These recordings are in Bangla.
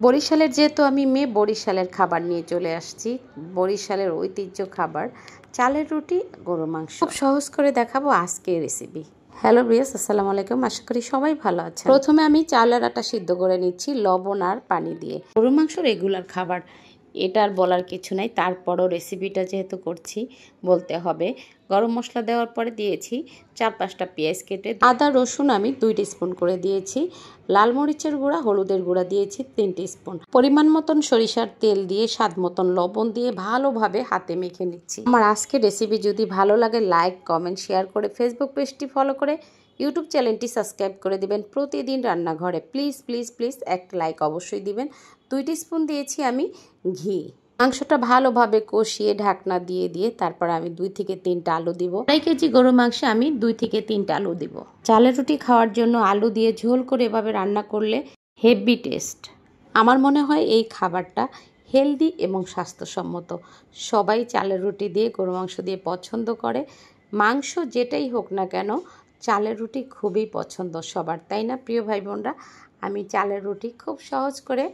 বরিশালের যেহেতু আমি মেয়ে, বরিশালের খাবার নিয়ে চলে আসছি। বরিশালের ঐতিহ্য খাবার চালের রুটি, গরুর মাংস। খুব সহজ করে দেখাবো আজকের রেসিপি। হ্যালো ভিউয়ার্স, আসসালামু আলাইকুম। আশা করি সবাই ভালো আছেন। প্রথমে আমি চালের আটা সিদ্ধ করে নিচ্ছি লবণ আর পানি দিয়ে। গরুর মাংস রেগুলার খাবার, এটা আর বলার কিছু নাই। তারপরও রেসিপিটা যেহেতু করছি বলতে হবে। গরম মশলা দেওয়ার পরে দিয়েছি 4-5টা পেঁয়াজ কেটে, আদা রসুন আমি 2 টিস্পুন করে দিয়েছি, লাল মরিচের গুঁড়া, হলুদের গুঁড়া দিয়েছি 3 টিস্পুন, পরিমাণ মতন সরিষার তেল দিয়ে স্বাদ মতন লবণ দিয়ে ভালোভাবে হাতে মেখে নিচ্ছি। আমার আজকের রেসিপি যদি ভালো লাগে লাইক, কমেন্ট, শেয়ার করে ফেসবুক পেজটি ফলো করে ইউটিউব চ্যানেলটি সাবস্ক্রাইব করে দিবেন। প্রতিদিন রান্নাঘরে প্লিজ প্লিজ প্লিজ একটা লাইক অবশ্যই দিবেন। 2 টিস্পুন দিয়েছি আমি ঘি। মাংসটা ভালোভাবে কষিয়ে ঢাকনা দিয়ে তারপর আমি 2 থেকে 3টা আলু দিব। 2.5 কেজি গরুর মাংসে আমি 2 থেকে 3টা আলু দিব। চালের রুটি খাওয়ার জন্য আলু দিয়ে ঝোল করে এভাবে রান্না করলে হেভি টেস্ট। আমার মনে হয় এই খাবারটা হেলদি এবং স্বাস্থ্যসম্মত। সবাই চালের রুটি দিয়ে, গরুর মাংস দিয়ে পছন্দ করে। মাংস যেটাই হোক না কেন, চালের রুটি খুবই পছন্দ সবার, তাই না প্রিয় ভাই বোনরা? আমি চালের রুটি খুব সহজ করে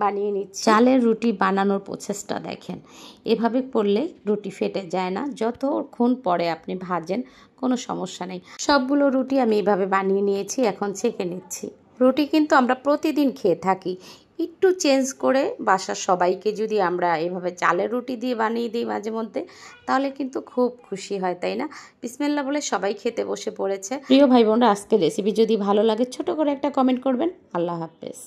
বানিয়ে নিচ্ছি। চালের রুটি বানানোর প্রসেসটা দেখেন। এভাবে করলে রুটি ফেটে যায় না। যতক্ষণ পরে আপনি ভাজেন কোনো সমস্যা নেই। সবগুলো রুটি আমি এভাবে বানিয়ে নিয়েছি, এখন ছেঁকে নিচ্ছি। রুটি কিন্তু আমরা প্রতিদিন খেয়ে থাকি। একটু চেঞ্জ করে বাসার সবাইকে যদি আমরা এভাবে চালের রুটি দিয়ে বানিয়ে দিই মাঝে মধ্যে, তাহলে কিন্তু খুব খুশি হয়, তাই না? বিসমিল্লাহ বলে সবাই খেতে বসে পড়েছে। প্রিয় ভাই বোনরা, আজকের রেসিপি যদি ভালো লাগে ছোট করে একটা কমেন্ট করবেন। আল্লাহ হাফেজ।